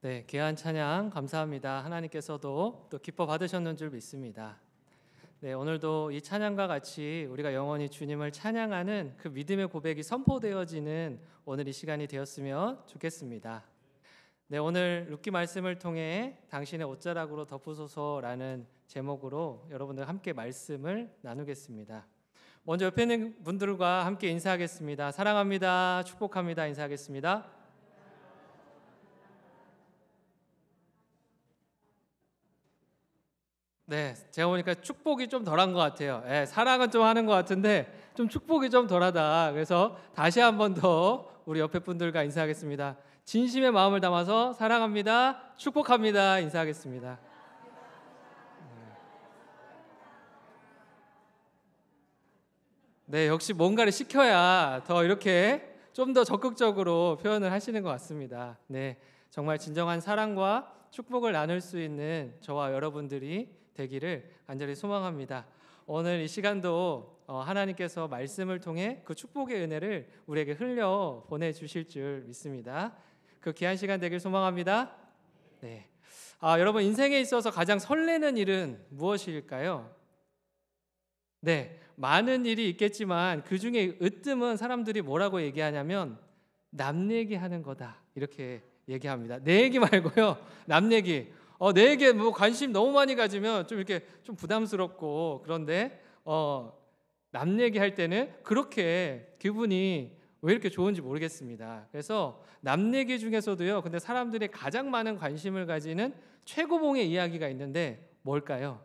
네, 귀한 찬양 감사합니다. 하나님께서도 또 기뻐 받으셨는 줄 믿습니다. 네, 오늘도 이 찬양과 같이 우리가 영원히 주님을 찬양하는 그 믿음의 고백이 선포되어지는 오늘 이 시간이 되었으면 좋겠습니다. 네, 오늘 룻기 말씀을 통해 당신의 옷자락으로 덮으소서라는 제목으로 여러분들 함께 말씀을 나누겠습니다. 먼저 옆에 있는 분들과 함께 인사하겠습니다. 사랑합니다. 축복합니다. 인사하겠습니다. 네, 제가 보니까 축복이 좀 덜한 것 같아요. 사랑은 좀 하는 것 같은데 좀 축복이 좀 덜하다. 그래서 다시 한 번 더 우리 옆에 분들과 인사하겠습니다. 진심의 마음을 담아서 사랑합니다, 축복합니다 인사하겠습니다. 네, 역시 뭔가를 시켜야 더 이렇게 좀 더 적극적으로 표현을 하시는 것 같습니다. 네, 정말 진정한 사랑과 축복을 나눌 수 있는 저와 여러분들이 되기를 간절히 소망합니다. 오늘 이 시간도 하나님께서 말씀을 통해 그 축복의 은혜를 우리에게 흘려 보내주실 줄 믿습니다. 그 귀한 시간 되길 소망합니다. 네, 여러분 인생에 있어서 가장 설레는 일은 무엇일까요? 네, 많은 일이 있겠지만 그 중에 으뜸은 사람들이 뭐라고 얘기하냐면 남 얘기하는 거다 이렇게 얘기합니다. 내 얘기 말고요, 남 얘기. 내 얘기에 뭐 관심 너무 많이 가지면 좀 이렇게 좀 부담스럽고 그런데 남 얘기할 때는 그렇게 기분이 왜 이렇게 좋은지 모르겠습니다. 그래서 남 얘기 중에서도요, 근데 사람들이 가장 많은 관심을 가지는 최고봉의 이야기가 있는데 뭘까요?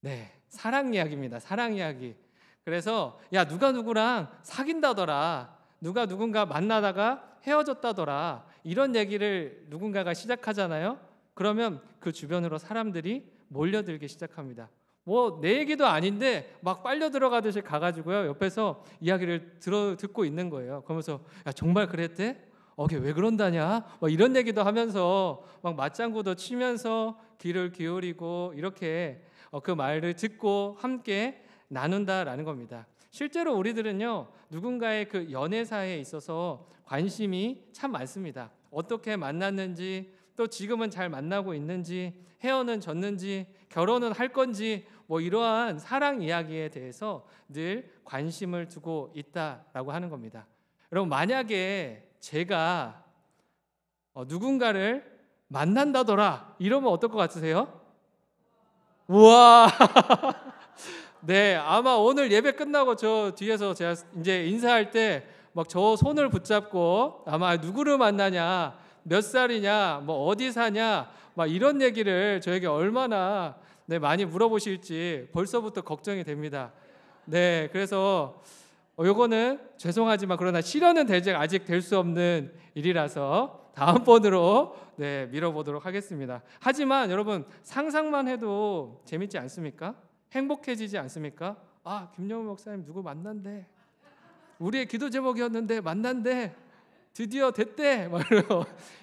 네, 사랑 이야기입니다. 사랑 이야기. 그래서 야, 누가 누구랑 사귄다더라, 누가 누군가 만나다가 헤어졌다더라, 이런 얘기를 누군가가 시작하잖아요. 그러면 그 주변으로 사람들이 몰려들기 시작합니다. 뭐 내 얘기도 아닌데 막 빨려 들어가듯이 가가지고요, 옆에서 이야기를 듣고 있는 거예요. 그러면서 야, 정말 그랬대? 걔 왜 그런다냐? 막 이런 얘기도 하면서 막 맞장구도 치면서 귀를 기울이고 이렇게 그 말을 듣고 함께 나눈다라는 겁니다. 실제로 우리들은요, 누군가의 그 연애사에 있어서 관심이 참 많습니다. 어떻게 만났는지, 또 지금은 잘 만나고 있는지, 헤어는 졌는지, 결혼은 할 건지, 뭐 이러한 사랑 이야기에 대해서 늘 관심을 두고 있다라고 하는 겁니다. 여러분, 만약에 제가 누군가를 만난다더라 이러면 어떨 것 같으세요? 우와. 네, 아마 오늘 예배 끝나고 저 뒤에서 제가 이제 인사할 때 막 저 손을 붙잡고 아마 누구를 만나냐, 몇 살이냐, 뭐 어디 사냐, 막 이런 얘기를 저에게 얼마나 많이 물어보실지 벌써부터 걱정이 됩니다. 네, 그래서 요거는 죄송하지만 그러나 실현은 아직 될 수 없는 일이라서 다음번으로 미뤄보도록 하겠습니다. 하지만 여러분, 상상만 해도 재밌지 않습니까? 행복해지지 않습니까? 김영우 목사님 누구 만난대, 우리의 기도 제목이었는데 만난대, 드디어 됐대,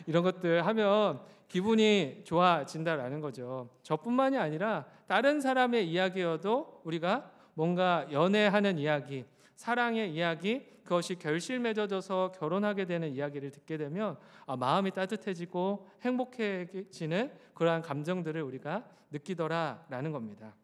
이런 것들 하면 기분이 좋아진다라는 거죠. 저뿐만이 아니라 다른 사람의 이야기여도 우리가 뭔가 연애하는 이야기, 사랑의 이야기, 그것이 결실 맺어져서 결혼하게 되는 이야기를 듣게 되면 마음이 따뜻해지고 행복해지는 그러한 감정들을 우리가 느끼더라라는 겁니다.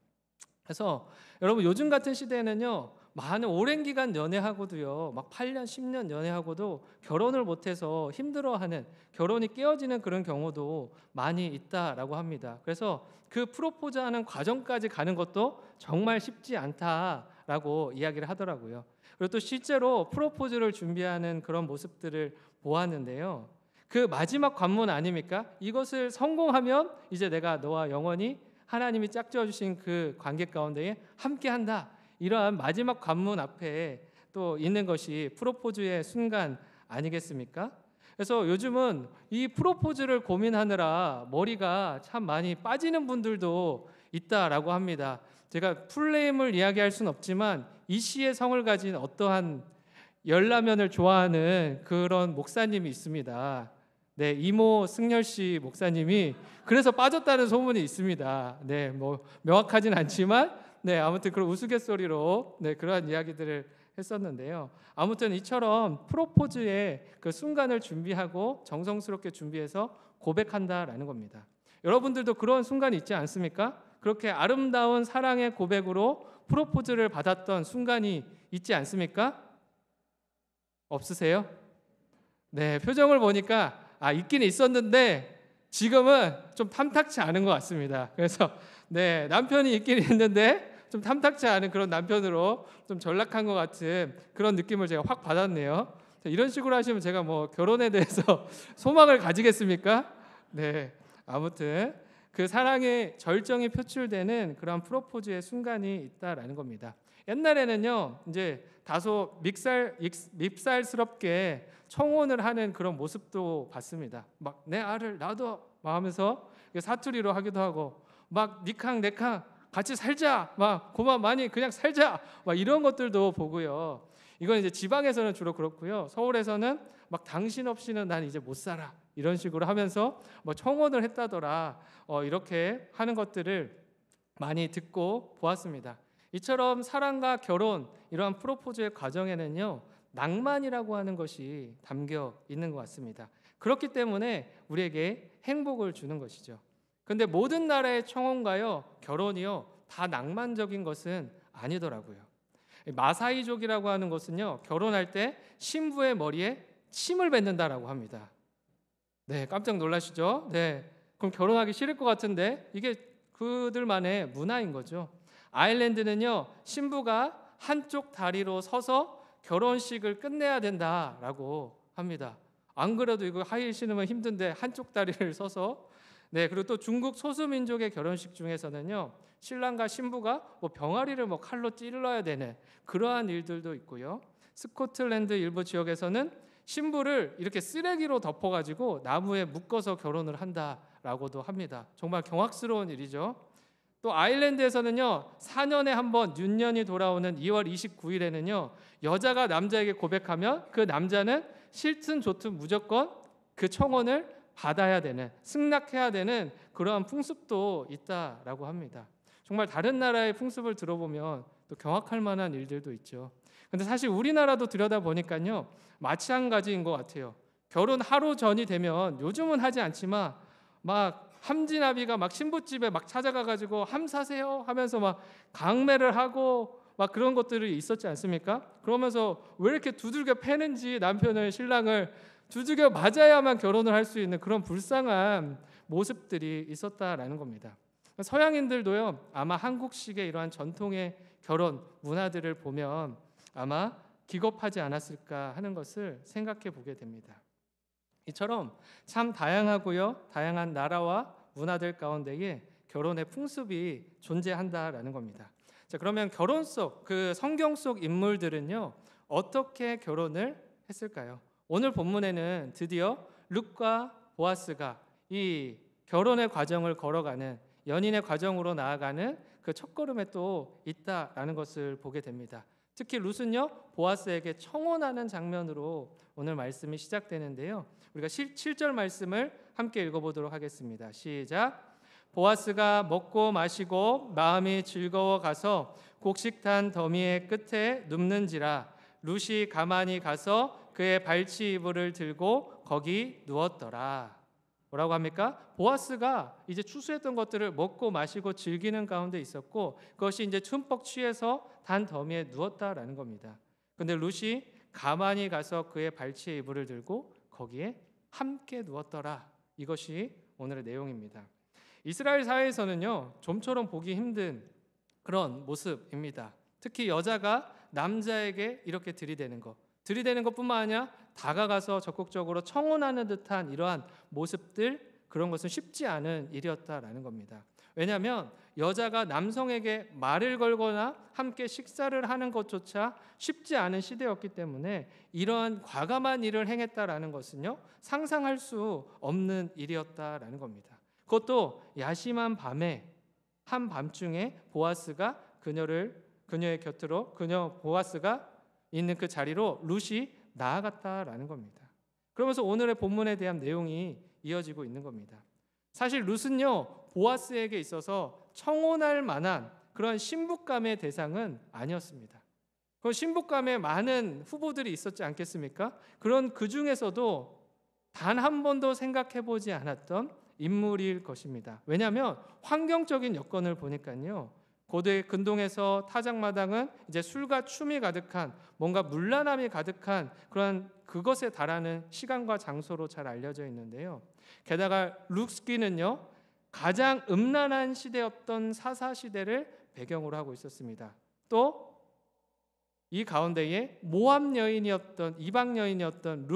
그래서 여러분, 요즘 같은 시대에는요, 많은 오랜 기간 연애하고도요, 막 8년, 10년 연애하고도 결혼을 못해서 힘들어하는, 결혼이 깨어지는 그런 경우도 많이 있다라고 합니다. 그래서 그 프로포즈하는 과정까지 가는 것도 정말 쉽지 않다라고 이야기를 하더라고요. 그리고 또 실제로 프로포즈를 준비하는 그런 모습들을 보았는데요, 그 마지막 관문 아닙니까? 이것을 성공하면 이제 내가 너와 영원히 하나님이 짝지어 주신 그 관계 가운데에 함께한다, 이러한 마지막 관문 앞에 또 있는 것이 프로포즈의 순간 아니겠습니까? 그래서 요즘은 이 프로포즈를 고민하느라 머리가 참 많이 빠지는 분들도 있다라고 합니다. 제가 풀네임을 이야기할 수는 없지만 이씨의 성을 가진 어떠한 열라면을 좋아하는 그런 목사님이 있습니다. 네, 이모 승열 씨 목사님이 그래서 빠졌다는 소문이 있습니다. 네, 뭐 명확하진 않지만 아무튼 그런 우스갯소리로 그러한 이야기들을 했었는데요. 아무튼 이처럼 프로포즈의 그 순간을 준비하고 정성스럽게 준비해서 고백한다라는 겁니다. 여러분들도 그런 순간이 있지 않습니까? 그렇게 아름다운 사랑의 고백으로 프로포즈를 받았던 순간이 있지 않습니까? 없으세요? 네, 표정을 보니까 있긴 있었는데 지금은 좀 탐탁치 않은 것 같습니다. 그래서 네, 남편이 있긴 있는데 좀 탐탁치 않은 그런 남편으로 좀 전락한 것 같은 그런 느낌을 제가 확 받았네요. 이런 식으로 하시면 제가 뭐 결혼에 대해서 소망을 가지겠습니까? 네, 아무튼 그 사랑의 절정이 표출되는 그런 프로포즈의 순간이 있다라는 겁니다. 옛날에는요, 이제 다소 밉살스럽게 청혼을 하는 그런 모습도 봤습니다. 막 내 알을 놔둬 막 하면서 사투리로 하기도 하고, 막 니캉 내캉 같이 살자, 막 고만 많이 그냥 살자, 막 이런 것들도 보고요. 이건 이제 지방에서는 주로 그렇고요. 서울에서는 막 당신 없이는 난 이제 못 살아, 이런 식으로 하면서 뭐 청혼을 했다더라, 이렇게 하는 것들을 많이 듣고 보았습니다. 이처럼 사랑과 결혼, 이러한 프로포즈의 과정에는요, 낭만이라고 하는 것이 담겨 있는 것 같습니다. 그렇기 때문에 우리에게 행복을 주는 것이죠. 근데 모든 나라의 청혼가요, 결혼이요, 다 낭만적인 것은 아니더라고요. 마사이족이라고 하는 것은요, 결혼할 때 신부의 머리에 침을 뱉는다라고 합니다. 네, 깜짝 놀라시죠? 네, 그럼 결혼하기 싫을 것 같은데 이게 그들만의 문화인 거죠. 아일랜드는요, 신부가 한쪽 다리로 서서 결혼식을 끝내야 된다라고 합니다. 안 그래도 이거 하이힐 신으면 힘든데 한쪽 다리를 서서. 네, 그리고 또 중국 소수민족의 결혼식 중에서는요, 신랑과 신부가 뭐 병아리를 뭐 칼로 찔러야 되는 그러한 일들도 있고요. 스코틀랜드 일부 지역에서는 신부를 이렇게 쓰레기로 덮어가지고 나무에 묶어서 결혼을 한다라고도 합니다. 정말 경악스러운 일이죠. 또 아일랜드에서는요, 4년에 한 번 윤년이 돌아오는 2월 29일에는요 여자가 남자에게 고백하면 그 남자는 싫든 좋든 무조건 그 청혼을 받아야 되는, 승낙해야 되는 그러한 풍습도 있다라고 합니다. 정말 다른 나라의 풍습을 들어보면 또 경악할 만한 일들도 있죠. 근데 사실 우리나라도 들여다보니까요, 마찬가지인 것 같아요. 결혼 하루 전이 되면, 요즘은 하지 않지만 막 함진아비가 막 신부집에 막 찾아가가지고 함 사세요 하면서 막 강매를 하고 막 그런 것들이 있었지 않습니까? 그러면서 왜 이렇게 두들겨 패는지, 남편을, 신랑을 두들겨 맞아야만 결혼을 할 수 있는 그런 불쌍한 모습들이 있었다라는 겁니다. 서양인들도요, 아마 한국식의 이러한 전통의 결혼 문화들을 보면 아마 기겁하지 않았을까 하는 것을 생각해 보게 됩니다. 이처럼 참 다양하고요, 다양한 나라와 문화들 가운데에 결혼의 풍습이 존재한다라는 겁니다. 자, 그러면 결혼 속, 그 성경 속 인물들은요, 어떻게 결혼을 했을까요? 오늘 본문에는 드디어 룻과 보아스가 이 결혼의 과정을 걸어가는, 연인의 과정으로 나아가는 그 첫걸음에 또 있다라는 것을 보게 됩니다. 특히 룻은요, 보아스에게 청혼하는 장면으로 오늘 말씀이 시작되는데요, 우리가 7절 말씀을 함께 읽어보도록 하겠습니다. 시작. 보아스가 먹고 마시고 마음이 즐거워 가서 곡식탄 더미의 끝에 눕는지라 룻이 가만히 가서 그의 발치 이불을 들고 거기 누웠더라. 뭐라고 합니까? 보아스가 이제 추수했던 것들을 먹고 마시고 즐기는 가운데 있었고, 그것이 이제 흠뻑 취해서 단 더미에 누웠다라는 겁니다. 근데 룻이 가만히 가서 그의 발치의 이불을 들고 거기에 함께 누웠더라. 이것이 오늘의 내용입니다. 이스라엘 사회에서는요, 좀처럼 보기 힘든 그런 모습입니다. 특히 여자가 남자에게 이렇게 들이대는 것뿐만 아니라 다가가서 적극적으로 청혼하는 듯한 이러한 모습들, 그런 것은 쉽지 않은 일이었다라는 겁니다. 왜냐하면 여자가 남성에게 말을 걸거나 함께 식사를 하는 것조차 쉽지 않은 시대였기 때문에 이러한 과감한 일을 행했다라는 것은요, 상상할 수 없는 일이었다라는 겁니다. 그것도 야심한 밤에, 한밤중에 보아스가 그녀의 곁으로, 보아스가 있는 그 자리로 룻이 나아갔다라는 겁니다. 그러면서 오늘의 본문에 대한 내용이 이어지고 있는 겁니다. 사실 룻은요, 보아스에게 있어서 청혼할 만한 그런 신부감의 대상은 아니었습니다. 그 신부감에 많은 후보들이 있었지 않겠습니까? 그런 그 중에서도 단 한 번도 생각해 보지 않았던 인물일 것입니다. 왜냐하면 환경적인 여건을 보니까요, 고대 근동에서 타작마당은 이제 술과 춤이 가득한, 뭔가 문란함이 가득한 그런 그것에 달하는 시간과 장소로 잘 알려져 있는데요. 게다가 룩스기는요, 가장 음란한 시대였던 사사 시대를 배경으로 하고 있었습니다. 또 이 가운데에 모압 여인이었던, 이방 여인이었던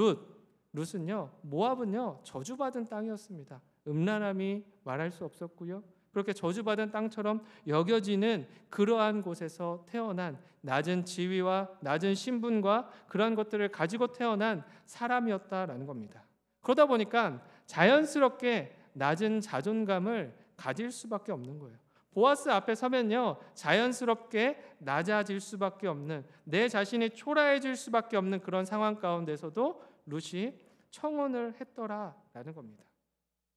룻은요, 모압은요 저주받은 땅이었습니다. 음란함이 말할 수 없었고요. 그렇게 저주받은 땅처럼 여겨지는 그러한 곳에서 태어난 낮은 지위와 낮은 신분과 그러한 것들을 가지고 태어난 사람이었다라는 겁니다. 그러다 보니까 자연스럽게 낮은 자존감을 가질 수밖에 없는 거예요. 보아스 앞에 서면요, 자연스럽게 낮아질 수밖에 없는, 내 자신이 초라해질 수밖에 없는 그런 상황 가운데서도 룻이 청혼을 했더라라는 겁니다.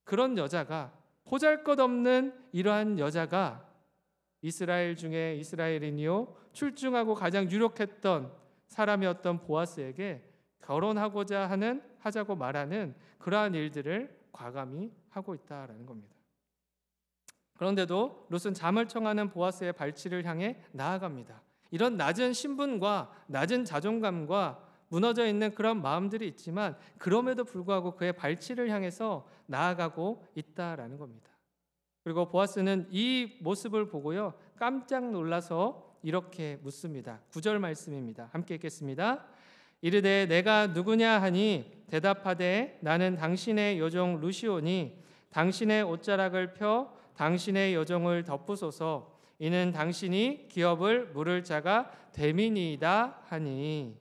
그런 여자가, 보잘것없는 이러한 여자가 이스라엘 중에 이스라엘인이요 출중하고 가장 유력했던 사람이었던 보아스에게 결혼하고자 하자고 말하는 그러한 일들을 과감히 하고 있다라는 겁니다. 그런데도 룻은 잠을 청하는 보아스의 발치를 향해 나아갑니다. 이런 낮은 신분과 낮은 자존감과 무너져 있는 그런 마음들이 있지만 그럼에도 불구하고 그의 발치를 향해서 나아가고 있다라는 겁니다. 그리고 보아스는 이 모습을 보고요, 깜짝 놀라서 이렇게 묻습니다. 9절 말씀입니다. 함께 읽겠습니다. 이르되 내가 누구냐 하니 대답하되 나는 당신의 여종 룻이오니 당신의 옷자락을 펴 당신의 여종을 덮으소서. 이는 당신이 기업을 물을 자가 됨이니이다 하니.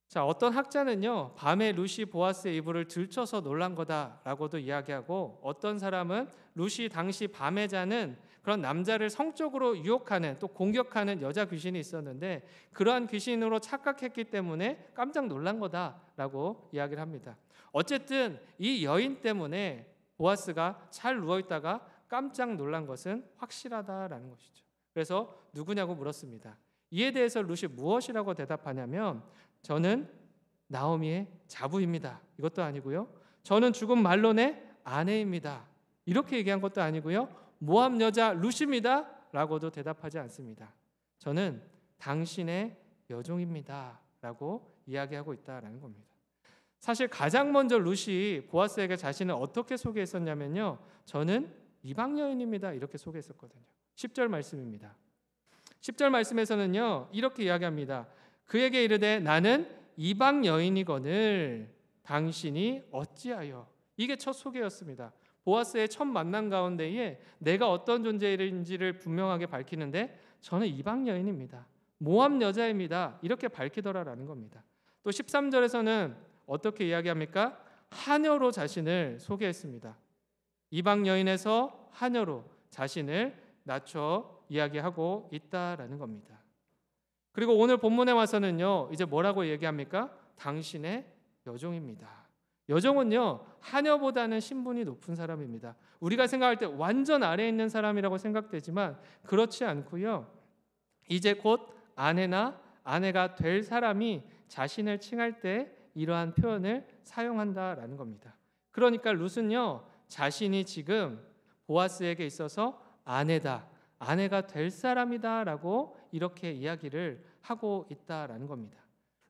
자, 어떤 학자는요, 밤에 룻이 보아스의 이불을 들춰서 놀란 거다라고도 이야기하고, 어떤 사람은 룻이 당시 밤에 자는 그런 남자를 성적으로 유혹하는, 또 공격하는 여자 귀신이 있었는데 그러한 귀신으로 착각했기 때문에 깜짝 놀란 거다라고 이야기를 합니다. 어쨌든 이 여인 때문에 보아스가 잘 누워있다가 깜짝 놀란 것은 확실하다라는 것이죠. 그래서 누구냐고 물었습니다. 이에 대해서 룻이 무엇이라고 대답하냐면, 저는 나오미의 자부입니다. 이것도 아니고요. 저는 죽은 말론의 아내입니다. 이렇게 얘기한 것도 아니고요. 모압 여자 룻입니다. 라고도 대답하지 않습니다. 저는 당신의 여종입니다. 라고 이야기하고 있다라는 겁니다. 사실 가장 먼저 룻이 보아스에게 자신을 어떻게 소개했었냐면요, 저는 이방 여인입니다. 이렇게 소개했었거든요. 10절 말씀입니다. 10절 말씀에서는요, 이렇게 이야기합니다. 그에게 이르되 나는 이방 여인이거늘 당신이 어찌하여. 이게 첫 소개였습니다. 보아스의 첫 만남 가운데에 내가 어떤 존재인지를 분명하게 밝히는데, 저는 이방 여인입니다. 모압 여자입니다. 이렇게 밝히더라라는 겁니다. 또 13절에서는 어떻게 이야기합니까? 하녀로 자신을 소개했습니다. 이방 여인에서 하녀로 자신을 낮춰 이야기하고 있다라는 겁니다. 그리고 오늘 본문에 와서는요, 이제 뭐라고 얘기합니까? 당신의 여종입니다. 여종은요, 하녀보다는 신분이 높은 사람입니다. 우리가 생각할 때 완전 아래에 있는 사람이라고 생각되지만 그렇지 않고요, 이제 곧 아내가 될 사람이 자신을 칭할 때 이러한 표현을 사용한다라는 겁니다. 그러니까 룻은요, 자신이 지금 보아스에게 있어서 아내가 될 사람이다라고 이렇게 이야기를 하고 있다라는 겁니다.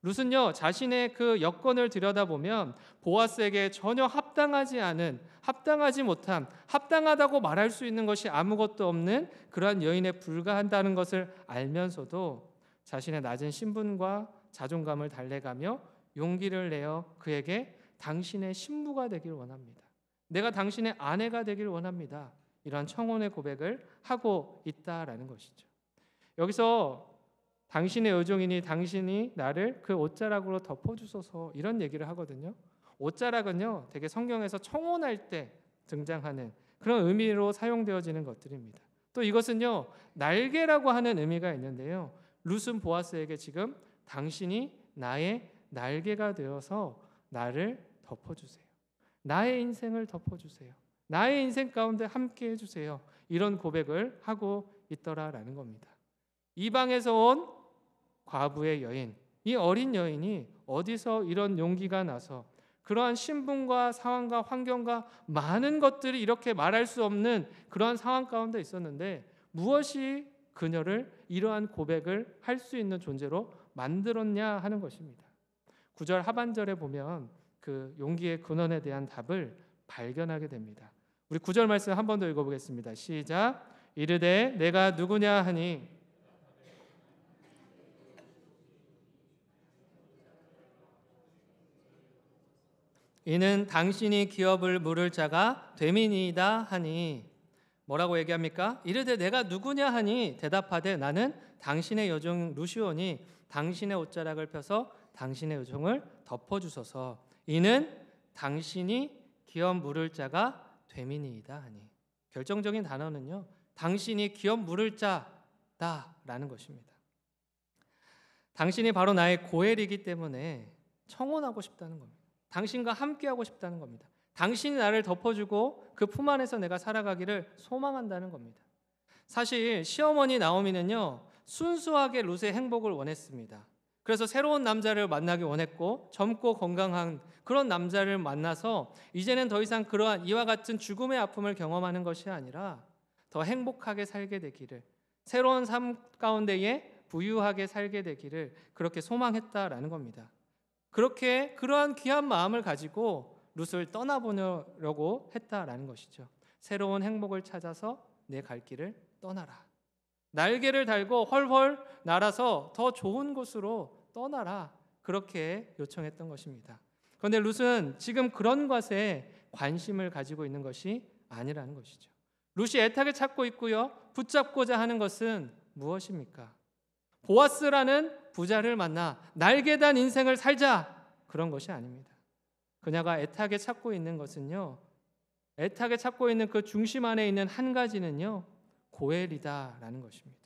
룻은요, 자신의 그 여건을 들여다보면 보아스에게 전혀 합당하지 못한, 합당하다고 말할 수 있는 것이 아무것도 없는 그러한 여인에 불과한다는 것을 알면서도 자신의 낮은 신분과 자존감을 달래가며 용기를 내어 그에게 당신의 신부가 되길 원합니다. 내가 당신의 아내가 되길 원합니다. 이러한 청혼의 고백을 하고 있다라는 것이죠. 여기서 당신의 여종이니 당신이 나를 그 옷자락으로 덮어주소서, 이런 얘기를 하거든요. 옷자락은요, 되게 성경에서 청혼할 때 등장하는 그런 의미로 사용되어지는 것들입니다. 또 이것은요, 날개라고 하는 의미가 있는데요, 룻은 보아스에게 지금 당신이 나의 날개가 되어서 나를 덮어주세요. 나의 인생을 덮어주세요. 나의 인생 가운데 함께 해주세요. 이런 고백을 하고 있더라라는 겁니다. 이방에서 온 과부의 여인, 이 어린 여인이 어디서 이런 용기가 나서 그러한 신분과 상황과 환경과 많은 것들이 이렇게 말할 수 없는 그러한 상황 가운데 있었는데 무엇이 그녀를 이러한 고백을 할 수 있는 존재로 만들었냐 하는 것입니다. 9절 하반절에 보면 그 용기의 근원에 대한 답을 발견하게 됩니다. 우리 9절 말씀 한 번 더 읽어보겠습니다. 시작. 이르되 내가 누구냐 하니 이는 당신이 기업을 물을 자가 됨이니이다 하니. 뭐라고 얘기합니까? 이르되 내가 누구냐 하니 대답하되 나는 당신의 여종 루시오니 당신의 옷자락을 펴서 당신의 여종을 덮어주소서. 이는 당신이 기업 물을 자가 됨이니이다 하니. 결정적인 단어는요, 당신이 기업 물을 자다라는 것입니다. 당신이 바로 나의 고엘이기 때문에 청혼하고 싶다는 겁니다. 당신과 함께하고 싶다는 겁니다. 당신이 나를 덮어주고 그 품 안에서 내가 살아가기를 소망한다는 겁니다. 사실 시어머니 나오미는요, 순수하게 룻의 행복을 원했습니다. 그래서 새로운 남자를 만나기 원했고 젊고 건강한 그런 남자를 만나서 이제는 더 이상 그러한 이와 같은 죽음의 아픔을 경험하는 것이 아니라 더 행복하게 살게 되기를, 새로운 삶 가운데에 부유하게 살게 되기를 그렇게 소망했다라는 겁니다. 그렇게 그러한 귀한 마음을 가지고 룻을 떠나보려고 했다라는 것이죠. 새로운 행복을 찾아서 내 갈 길을 떠나라. 날개를 달고 헐헐 날아서 더 좋은 곳으로 떠나라. 그렇게 요청했던 것입니다. 그런데 룻은 지금 그런 것에 관심을 가지고 있는 것이 아니라는 것이죠. 룻이 애타게 찾고 있고요, 붙잡고자 하는 것은 무엇입니까? 보아스라는 부자를 만나 날개단 인생을 살자, 그런 것이 아닙니다. 그녀가 애타게 찾고 있는 것은요, 애타게 찾고 있는 그 중심 안에 있는 한 가지는요, 고엘이다라는 것입니다.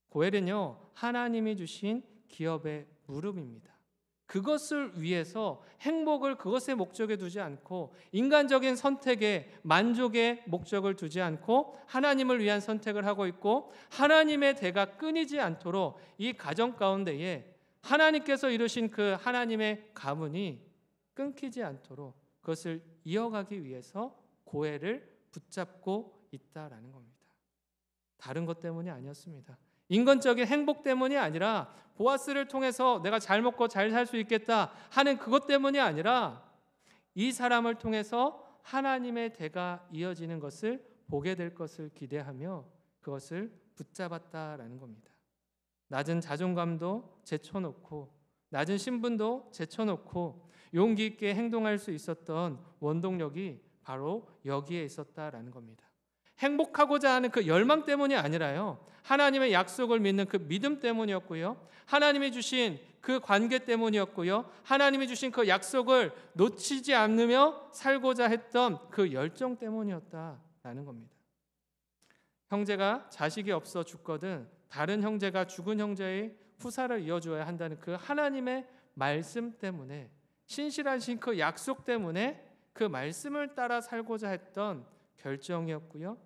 고엘은요, 하나님이 주신 기업의 무릎입니다. 그것을 위해서 행복을 그것의 목적에 두지 않고 인간적인 선택에 만족의 목적을 두지 않고 하나님을 위한 선택을 하고 있고, 하나님의 대가 끊이지 않도록 이 가정 가운데에 하나님께서 이루신 그 하나님의 가문이 끊기지 않도록 그것을 이어가기 위해서 고엘을 붙잡고 있다라는 겁니다. 다른 것 때문이 아니었습니다. 인간적인 행복 때문이 아니라 보아스를 통해서 내가 잘 먹고 잘 살 수 있겠다 하는 그것 때문이 아니라 이 사람을 통해서 하나님의 대가 이어지는 것을 보게 될 것을 기대하며 그것을 붙잡았다라는 겁니다. 낮은 자존감도 제쳐놓고 낮은 신분도 제쳐놓고 용기 있게 행동할 수 있었던 원동력이 바로 여기에 있었다라는 겁니다. 행복하고자 하는 그 열망 때문이 아니라요, 하나님의 약속을 믿는 그 믿음 때문이었고요, 하나님이 주신 그 관계 때문이었고요, 하나님이 주신 그 약속을 놓치지 않으며 살고자 했던 그 열정 때문이었다라는 겁니다. 형제가 자식이 없어 죽거든 다른 형제가 죽은 형제의 후사를 이어줘야 한다는 그 하나님의 말씀 때문에, 신실하신 그 약속 때문에 그 말씀을 따라 살고자 했던 결정이었고요,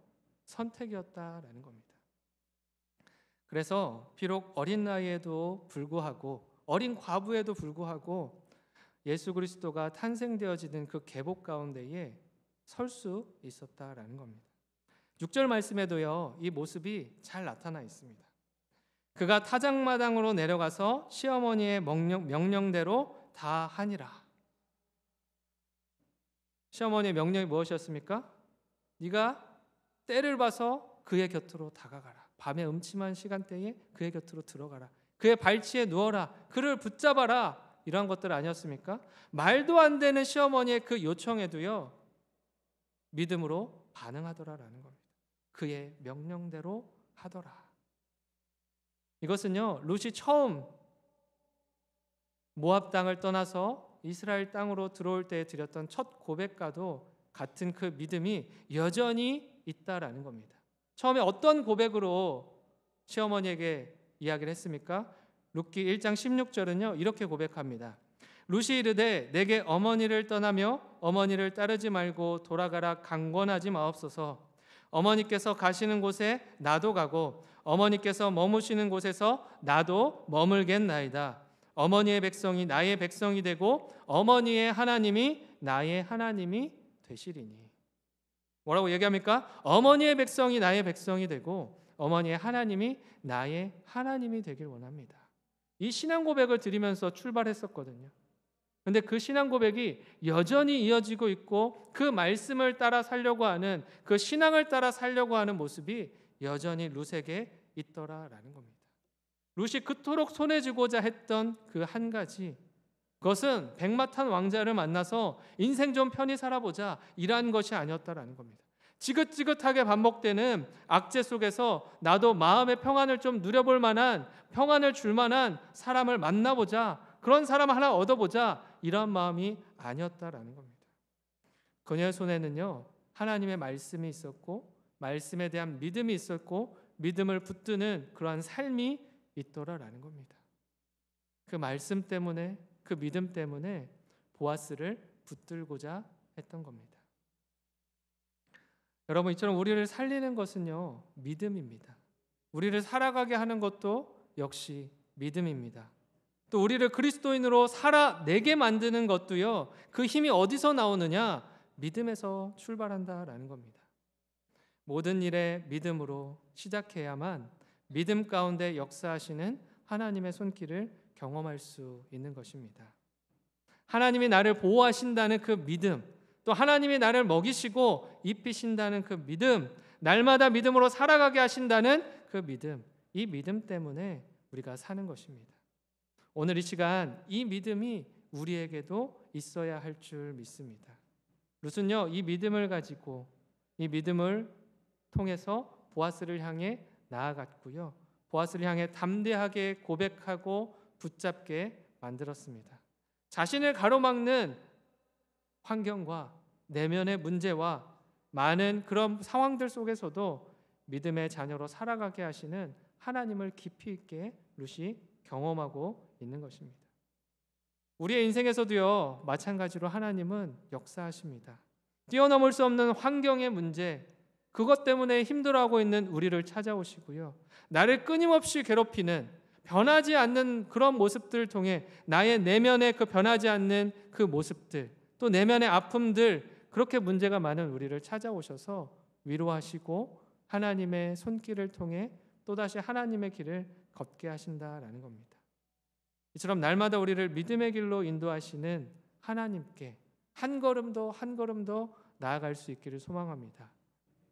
선택이었다라는 겁니다. 그래서 비록 어린 나이에도 불구하고 어린 과부에도 불구하고 예수 그리스도가 탄생되어지는 그 계복 가운데에 설 수 있었다라는 겁니다. 6절 말씀에도요, 이 모습이 잘 나타나 있습니다. 그가 타작마당으로 내려가서 시어머니의 명령대로 다 하니라. 시어머니의 명령이 무엇이었습니까? 네가 때를 봐서 그의 곁으로 다가가라. 밤의 음침한 시간대에 그의 곁으로 들어가라. 그의 발치에 누워라. 그를 붙잡아라. 이러한 것들 아니었습니까? 말도 안 되는 시어머니의 그 요청에도요, 믿음으로 반응하더라라는 겁니다. 그의 명령대로 하더라. 이것은요, 룻이 처음 모압 땅을 떠나서 이스라엘 땅으로 들어올 때 드렸던 첫 고백과도 같은 그 믿음이 여전히 있다라는 겁니다. 처음에 어떤 고백으로 시어머니에게 이야기를 했습니까? 룻기 1장 16절은요, 이렇게 고백합니다. 룻이 이르되 내게 어머니를 떠나며 어머니를 따르지 말고 돌아가라 강권하지 마옵소서. 어머니께서 가시는 곳에 나도 가고 어머니께서 머무시는 곳에서 나도 머물겠나이다. 어머니의 백성이 나의 백성이 되고 어머니의 하나님이 나의 하나님이 되시리니. 뭐라고 얘기합니까? 어머니의 백성이 나의 백성이 되고 어머니의 하나님이 나의 하나님이 되길 원합니다. 이 신앙 고백을 드리면서 출발했었거든요. 근데 그 신앙 고백이 여전히 이어지고 있고 그 말씀을 따라 살려고 하는, 그 신앙을 따라 살려고 하는 모습이 여전히 룻에게 있더라라는 겁니다. 룻이 그토록 손에 쥐고자 했던 그 한 가지, 그것은 백마탄 왕자를 만나서 인생 좀 편히 살아보자 이러한 것이 아니었다라는 겁니다. 지긋지긋하게 반복되는 악재 속에서 나도 마음의 평안을 좀 누려볼 만한, 평안을 줄 만한 사람을 만나보자, 그런 사람 하나 얻어보자, 이런 마음이 아니었다라는 겁니다. 그녀의 손에는요, 하나님의 말씀이 있었고 말씀에 대한 믿음이 있었고 믿음을 붙드는 그러한 삶이 있더라라는 겁니다. 그 말씀 때문에, 그 믿음 때문에 보아스를 붙들고자 했던 겁니다. 여러분, 이처럼 우리를 살리는 것은요, 믿음입니다. 우리를 살아가게 하는 것도 역시 믿음입니다. 또 우리를 그리스도인으로 살아내게 만드는 것도요, 그 힘이 어디서 나오느냐? 믿음에서 출발한다라는 겁니다. 모든 일에 믿음으로 시작해야만 믿음 가운데 역사하시는 하나님의 손길을 경험할 수 있는 것입니다. 하나님이 나를 보호하신다는 그 믿음, 또 하나님이 나를 먹이시고 입히신다는 그 믿음, 날마다 믿음으로 살아가게 하신다는 그 믿음, 이 믿음 때문에 우리가 사는 것입니다. 오늘 이 시간 이 믿음이 우리에게도 있어야 할 줄 믿습니다. 룻은요, 이 믿음을 가지고 이 믿음을 통해서 보아스를 향해 나아갔고요, 보아스를 향해 담대하게 고백하고 붙잡게 만들었습니다. 자신을 가로막는 환경과 내면의 문제와 많은 그런 상황들 속에서도 믿음의 자녀로 살아가게 하시는 하나님을 깊이 있게 룻이 경험하고 있는 것입니다. 우리의 인생에서도요, 마찬가지로 하나님은 역사하십니다. 뛰어넘을 수 없는 환경의 문제, 그것 때문에 힘들어하고 있는 우리를 찾아오시고요, 나를 끊임없이 괴롭히는, 변하지 않는 그런 모습들을 통해 나의 내면의 그 변하지 않는 그 모습들, 또 내면의 아픔들, 그렇게 문제가 많은 우리를 찾아오셔서 위로하시고 하나님의 손길을 통해 또다시 하나님의 길을 걷게 하신다라는 겁니다. 이처럼 날마다 우리를 믿음의 길로 인도하시는 하나님께 한 걸음도 한 걸음도 나아갈 수 있기를 소망합니다.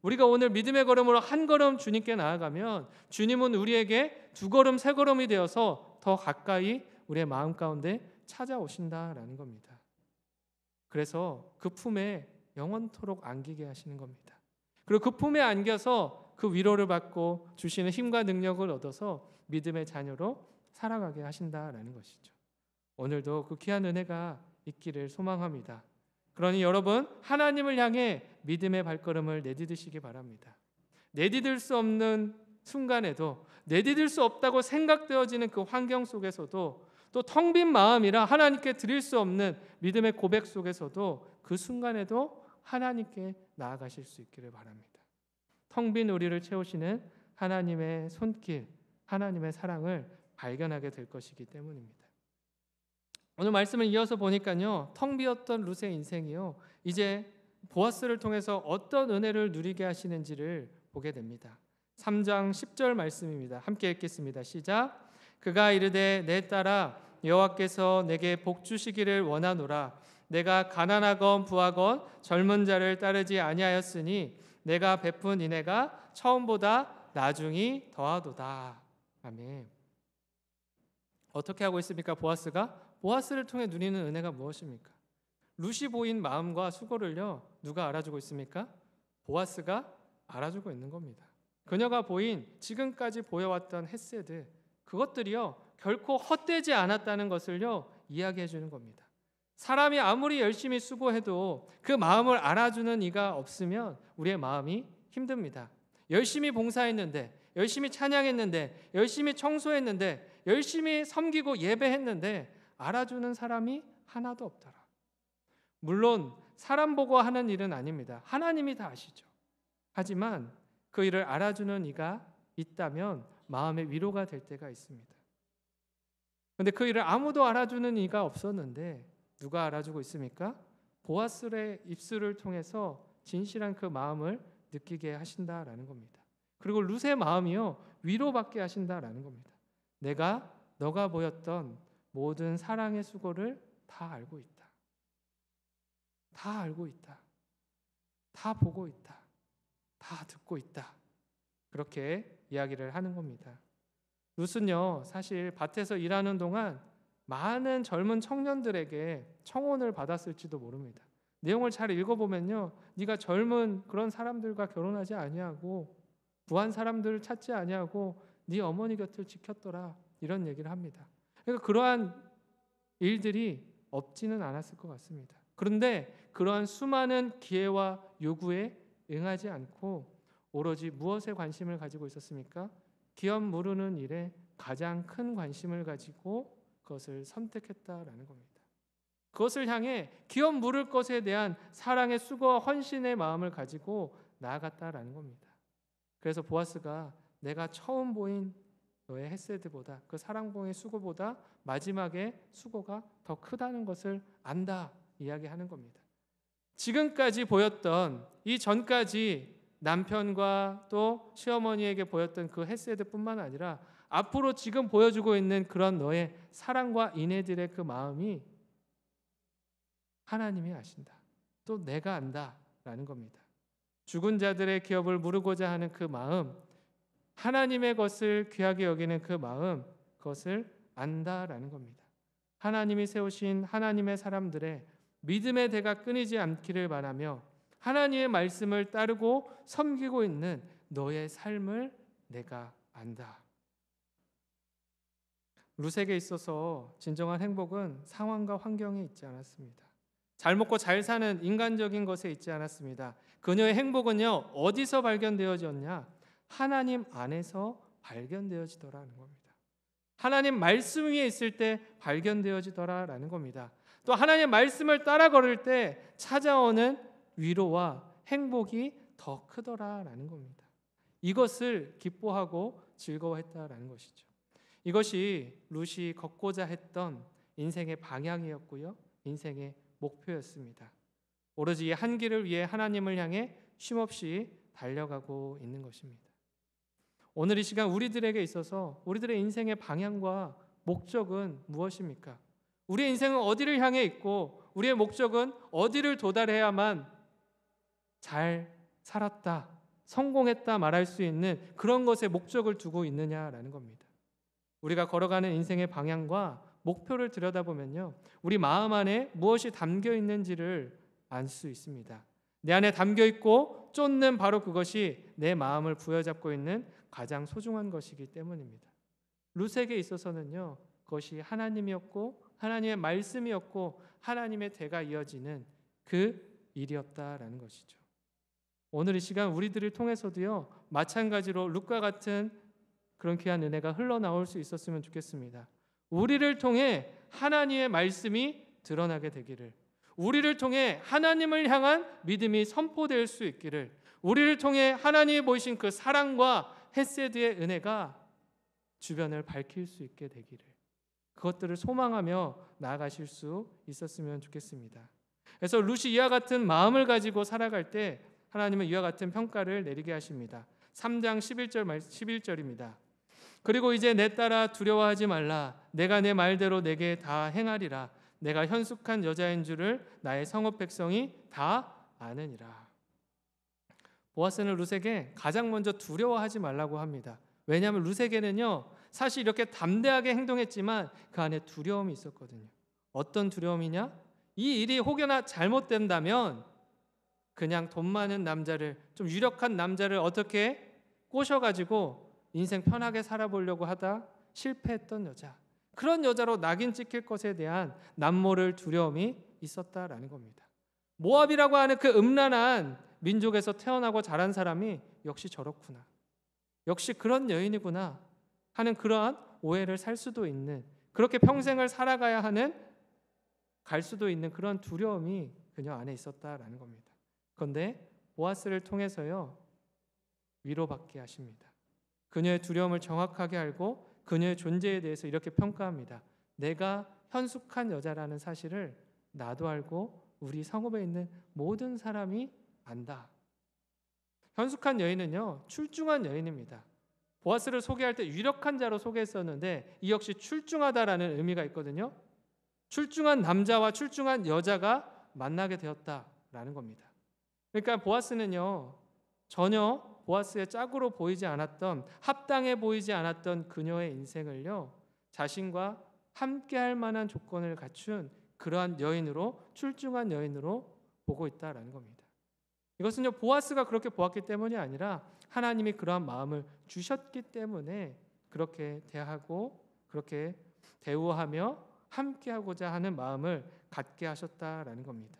우리가 오늘 믿음의 걸음으로 한 걸음 주님께 나아가면 주님은 우리에게 두 걸음 세 걸음이 되어서 더 가까이 우리의 마음 가운데 찾아오신다라는 겁니다. 그래서 그 품에 영원토록 안기게 하시는 겁니다. 그리고 그 품에 안겨서 그 위로를 받고 주시는 힘과 능력을 얻어서 믿음의 자녀로 살아가게 하신다라는 것이죠. 오늘도 그 귀한 은혜가 있기를 소망합니다. 그러니 여러분, 하나님을 향해 믿음의 발걸음을 내디디시기 바랍니다. 내디딜 수 없는 순간에도, 내디딜 수 없다고 생각되어지는 그 환경 속에서도, 또 텅 빈 마음이라 하나님께 드릴 수 없는 믿음의 고백 속에서도 그 순간에도 하나님께 나아가실 수 있기를 바랍니다. 텅 빈 우리를 채우시는 하나님의 손길, 하나님의 사랑을 발견하게 될 것이기 때문입니다. 오늘 말씀을 이어서 보니까요, 텅 비었던 룻의 인생이요, 이제 보아스를 통해서 어떤 은혜를 누리게 하시는지를 보게 됩니다. 3장 10절 말씀입니다. 함께 읽겠습니다. 시작. 그가 이르되 내 딸아 여호와께서 내게 복 주시기를 원하노라. 내가 가난하건 부하건 젊은 자를 따르지 아니하였으니 내가 베푼 인애가 처음보다 나중이 더하도다. 아멘. 어떻게 하고 있습니까? 보아스를 통해 누리는 은혜가 무엇입니까? 룻이 보인 마음과 수고를요, 누가 알아주고 있습니까? 보아스가 알아주고 있는 겁니다. 그녀가 보인, 지금까지 보여왔던 헤세드, 그것들이요 결코 헛되지 않았다는 것을요 이야기해 주는 겁니다. 사람이 아무리 열심히 수고해도 그 마음을 알아주는 이가 없으면 우리의 마음이 힘듭니다. 열심히 봉사했는데, 열심히 찬양했는데, 열심히 청소했는데, 열심히 섬기고 예배했는데 알아주는 사람이 하나도 없더라. 물론 사람 보고 하는 일은 아닙니다. 하나님이 다 아시죠. 하지만 그 일을 알아주는 이가 있다면 마음의 위로가 될 때가 있습니다. 그런데 그 일을 아무도 알아주는 이가 없었는데 누가 알아주고 있습니까? 보아스의 입술을 통해서 진실한 그 마음을 느끼게 하신다라는 겁니다. 그리고 룻의 마음이요 위로받게 하신다라는 겁니다. 내가 너가 보였던 모든 사랑의 수고를 다 알고 있다. 다 알고 있다. 다 보고 있다. 다 듣고 있다. 그렇게 이야기를 하는 겁니다. 룻은요 사실 밭에서 일하는 동안 많은 젊은 청년들에게 청혼을 받았을지도 모릅니다. 내용을 잘 읽어보면요 네가 젊은 그런 사람들과 결혼하지 아니하고 부한 사람들을 찾지 아니하고 네 어머니 곁을 지켰더라 이런 얘기를 합니다. 그러니까 그러한 일들이 없지는 않았을 것 같습니다. 그런데 그러한 수많은 기회와 요구에 응하지 않고 오로지 무엇에 관심을 가지고 있었습니까? 기업 무르는 일에 가장 큰 관심을 가지고 그것을 선택했다라는 겁니다. 그것을 향해 기업 물을 것에 대한 사랑의 수고와 헌신의 마음을 가지고 나아갔다라는 겁니다. 그래서 보아스가 내가 처음 보인 너의 헤세드보다 그 사랑봉의 수고보다 마지막에 수고가 더 크다는 것을 안다 이야기하는 겁니다. 지금까지 보였던 이 전까지 남편과 또 시어머니에게 보였던 그 헤세드뿐만 아니라 앞으로 지금 보여주고 있는 그런 너의 사랑과 인애들의 그 마음이 하나님이 아신다. 또 내가 안다라는 겁니다. 죽은 자들의 기업을 무르고자 하는 그 마음, 하나님의 것을 귀하게 여기는 그 마음, 그것을 안다라는 겁니다. 하나님이 세우신 하나님의 사람들의 믿음의 대가 끊이지 않기를 바라며 하나님의 말씀을 따르고 섬기고 있는 너의 삶을 내가 안다. 룻에게 있어서 진정한 행복은 상황과 환경에 있지 않았습니다. 잘 먹고 잘 사는 인간적인 것에 있지 않았습니다. 그녀의 행복은요 어디서 발견되어졌냐? 하나님 안에서 발견되어지더라는 겁니다. 하나님 말씀 위에 있을 때 발견되어지더라라는 겁니다. 또 하나님 말씀을 따라 걸을 때 찾아오는 위로와 행복이 더 크더라라는 겁니다. 이것을 기뻐하고 즐거워했다라는 것이죠. 이것이 룻이 걷고자 했던 인생의 방향이었고요. 인생의 목표였습니다. 오로지 한 길을 위해 하나님을 향해 쉼없이 달려가고 있는 것입니다. 오늘 이 시간 우리들에게 있어서 우리들의 인생의 방향과 목적은 무엇입니까? 우리의 인생은 어디를 향해 있고 우리의 목적은 어디를 도달해야만 잘 살았다, 성공했다 말할 수 있는 그런 것에 목적을 두고 있느냐라는 겁니다. 우리가 걸어가는 인생의 방향과 목표를 들여다보면요, 우리 마음 안에 무엇이 담겨 있는지를 알 수 있습니다. 내 안에 담겨 있고 쫓는 바로 그것이 내 마음을 부여잡고 있는 가장 소중한 것이기 때문입니다. 룻에게 있어서는요, 그것이 하나님이었고 하나님의 말씀이었고 하나님의 대가 이어지는 그 일이었다라는 것이죠. 오늘 이 시간 우리들을 통해서도요, 마찬가지로 룻과 같은 그런 귀한 은혜가 흘러나올 수 있었으면 좋겠습니다. 우리를 통해 하나님의 말씀이 드러나게 되기를, 우리를 통해 하나님을 향한 믿음이 선포될 수 있기를, 우리를 통해 하나님이 보이신 그 사랑과 헤세드의 은혜가 주변을 밝힐 수 있게 되기를, 그것들을 소망하며 나아가실 수 있었으면 좋겠습니다. 그래서 룻이 이와 같은 마음을 가지고 살아갈 때 하나님은 이와 같은 평가를 내리게 하십니다. 3장 11절입니다. 그리고 이제 내 딸아 두려워하지 말라. 내가 내 말대로 내게 다 행하리라. 내가 현숙한 여자인 줄을 나의 성읍 백성이 다 아느니라. 보아스는 룻에게 가장 먼저 두려워하지 말라고 합니다. 왜냐하면 룻에게는요, 사실 이렇게 담대하게 행동했지만 그 안에 두려움이 있었거든요. 어떤 두려움이냐? 이 일이 혹여나 잘못된다면 그냥 돈 많은 남자를, 좀 유력한 남자를 어떻게 꼬셔가지고 인생 편하게 살아보려고 하다 실패했던 여자, 그런 여자로 낙인 찍힐 것에 대한 남모를 두려움이 있었다라는 겁니다. 모압이라고 하는 그 음란한 민족에서 태어나고 자란 사람이 역시 저렇구나, 역시 그런 여인이구나 하는 그러한 오해를 살 수도 있는, 그렇게 평생을 살아가야 하는, 갈 수도 있는 그런 두려움이 그녀 안에 있었다라는 겁니다. 그런데 보아스를 통해서요, 위로받게 하십니다. 그녀의 두려움을 정확하게 알고 그녀의 존재에 대해서 이렇게 평가합니다. 내가 현숙한 여자라는 사실을 나도 알고 우리 성읍에 있는 모든 사람이 안다. 현숙한 여인은요, 출중한 여인입니다. 보아스를 소개할 때 유력한 자로 소개했었는데 이 역시 출중하다라는 의미가 있거든요. 출중한 남자와 출중한 여자가 만나게 되었다라는 겁니다. 그러니까 보아스는요, 전혀 보아스의 짝으로 보이지 않았던, 합당해 보이지 않았던 그녀의 인생을요, 자신과 함께할 만한 조건을 갖춘 그러한 여인으로, 출중한 여인으로 보고 있다라는 겁니다. 이것은요, 보아스가 그렇게 보았기 때문이 아니라 하나님이 그러한 마음을 주셨기 때문에 그렇게 대하고 그렇게 대우하며 함께하고자 하는 마음을 갖게 하셨다라는 겁니다.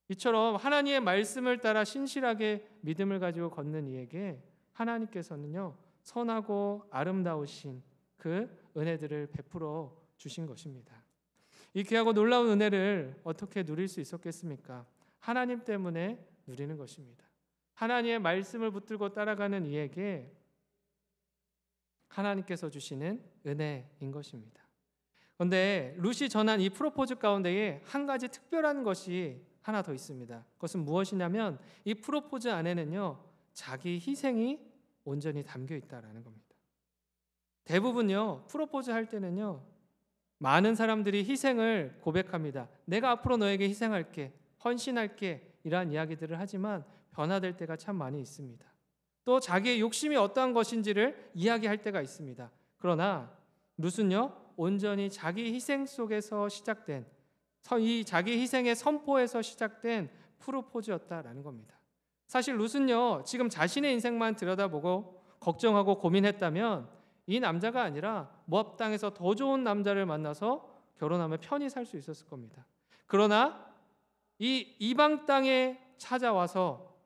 이처럼 하나님의 말씀을 따라 신실하게 믿음을 가지고 걷는 이에게 하나님께서는요, 선하고 아름다우신 그 은혜들을 베풀어 주신 것입니다. 이 귀하고 놀라운 은혜를 어떻게 누릴 수 있었겠습니까? 하나님 때문에 누리는 것입니다. 하나님의 말씀을 붙들고 따라가는 이에게 하나님께서 주시는 은혜인 것입니다. 그런데 룻이 전한 이 프로포즈 가운데에 한 가지 특별한 것이 하나 더 있습니다. 그것은 무엇이냐면 이 프로포즈 안에는요, 자기 희생이 온전히 담겨 있다라는 겁니다. 대부분요, 프로포즈 할 때는요, 많은 사람들이 희생을 고백합니다. 내가 앞으로 너에게 희생할게, 헌신할게, 이러한 이야기들을 하지만 변화될 때가 참 많이 있습니다. 또 자기의 욕심이 어떠한 것인지를 이야기할 때가 있습니다. 그러나 룻은요, 온전히 자기 희생 속에서 시작된, 이 자기 희생의 선포에서 시작된 프로포즈였다라는 겁니다. 사실 룻은요, 지금 자신의 인생만 들여다보고 걱정하고 고민했다면 이 남자가 아니라 모압 땅에서 더 좋은 남자를 만나서 결혼하며 편히 살 수 있었을 겁니다. 그러나 이 이방 땅에 찾아와서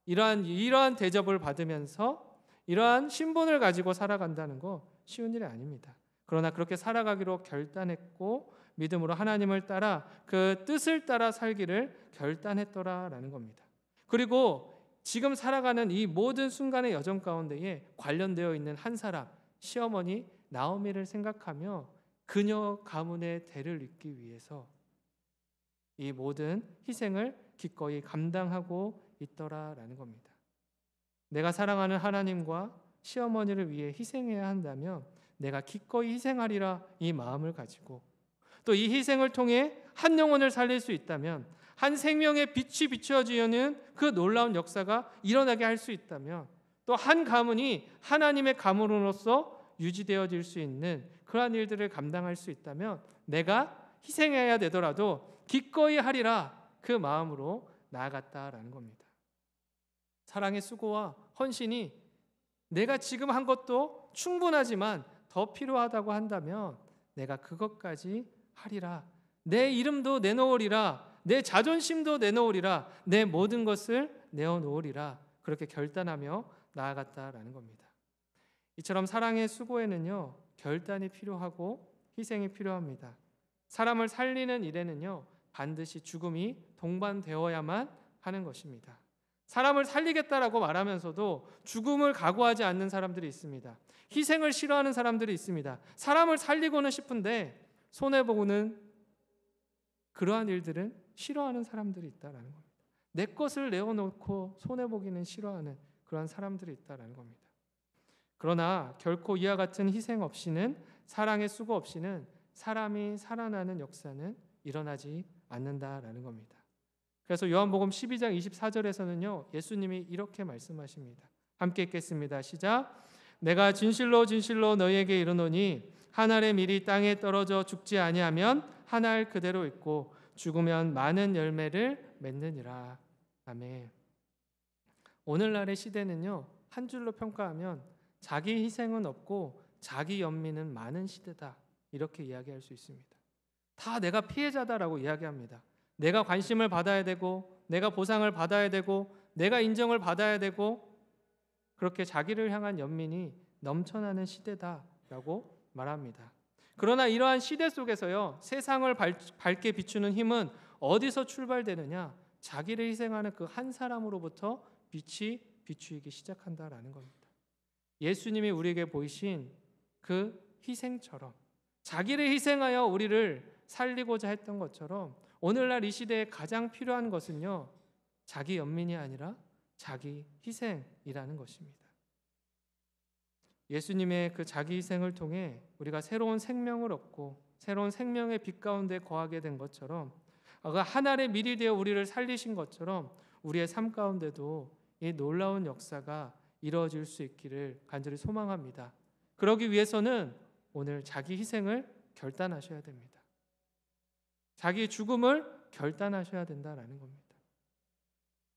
이러한 대접을 받으면서 이러한 신분을 가지고 살아간다는 거 쉬운 일이 아닙니다. 그러나 그렇게 살아가기로 결단했고 믿음으로 하나님을 따라 그 뜻을 따라 살기를 결단했더라라는 겁니다. 그리고 지금 살아가는 이 모든 순간의 여정 가운데에 관련되어 있는 한 사람, 시어머니 나오미를 생각하며 그녀 가문의 대를 잇기 위해서 이 모든 희생을 기꺼이 감당하고 있더라라는 겁니다. 내가 사랑하는 하나님과 시어머니를 위해 희생해야 한다면 내가 기꺼이 희생하리라 이 마음을 가지고 또 이 희생을 통해 한 영혼을 살릴 수 있다면 한 생명의 빛이 비춰지는 그 놀라운 역사가 일어나게 할 수 있다면 또 한 가문이 하나님의 가문으로서 유지되어질 수 있는 그러한 일들을 감당할 수 있다면 내가 희생해야 되더라도 기꺼이 하리라 그 마음으로 나아갔다라는 겁니다. 사랑의 수고와 헌신이 내가 지금 한 것도 충분하지만 더 필요하다고 한다면 내가 그것까지 하리라. 내 이름도 내놓으리라. 내 자존심도 내놓으리라. 내 모든 것을 내어놓으리라. 그렇게 결단하며 나아갔다라는 겁니다. 이처럼 사랑의 수고에는요, 결단이 필요하고 희생이 필요합니다. 사람을 살리는 일에는요, 반드시 죽음이 동반되어야만 하는 것입니다. 사람을 살리겠다라고 말하면서도 죽음을 각오하지 않는 사람들이 있습니다. 희생을 싫어하는 사람들이 있습니다. 사람을 살리고는 싶은데 손해보고는 그러한 일들은 싫어하는 사람들이 있다라는 겁니다. 내 것을 내어놓고 손해보기는 싫어하는 그러한 사람들이 있다라는 겁니다. 그러나 결코 이와 같은 희생 없이는, 사랑의 수고 없이는 사람이 살아나는 역사는 일어나지 않는다라는 겁니다. 그래서 요한복음 12장 24절에서는요, 예수님이 이렇게 말씀하십니다. 함께 읽겠습니다. 시작. 내가 진실로 진실로 너희에게 이르노니 한 알의 밀이 땅에 떨어져 죽지 아니하면 한 알 그대로 있고 죽으면 많은 열매를 맺느니라. 아멘. 오늘날의 시대는요, 한 줄로 평가하면 자기 희생은 없고 자기 연민은 많은 시대다, 이렇게 이야기할 수 있습니다. 다 내가 피해자다라고 이야기합니다. 내가 관심을 받아야 되고 내가 보상을 받아야 되고 내가 인정을 받아야 되고 그렇게 자기를 향한 연민이 넘쳐나는 시대다라고 말합니다. 그러나 이러한 시대 속에서요, 세상을 밝게 비추는 힘은 어디서 출발되느냐? 자기를 희생하는 그 한 사람으로부터 빛이 비추이기 시작한다라는 겁니다. 예수님이 우리에게 보이신 그 희생처럼 자기를 희생하여 우리를 살리고자 했던 것처럼 오늘날 이 시대에 가장 필요한 것은요, 자기 연민이 아니라 자기 희생이라는 것입니다. 예수님의 그 자기 희생을 통해 우리가 새로운 생명을 얻고 새로운 생명의 빛 가운데 거하게 된 것처럼, 한 알의 밀이 되어 우리를 살리신 것처럼 우리의 삶 가운데도 이 놀라운 역사가 이루어질 수 있기를 간절히 소망합니다. 그러기 위해서는 오늘 자기 희생을 결단하셔야 됩니다. 자기 죽음을 결단하셔야 된다라는 겁니다.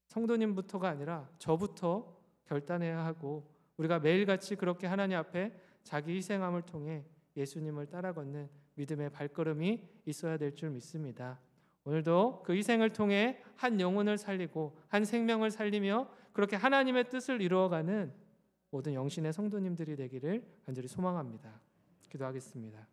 성도님부터가 아니라 저부터 결단해야 하고, 우리가 매일같이 그렇게 하나님 앞에 자기 희생함을 통해 예수님을 따라 걷는 믿음의 발걸음이 있어야 될 줄 믿습니다. 오늘도 그 희생을 통해 한 영혼을 살리고 한 생명을 살리며 그렇게 하나님의 뜻을 이루어가는 모든 영신의 성도님들이 되기를 간절히 소망합니다. 기도하겠습니다.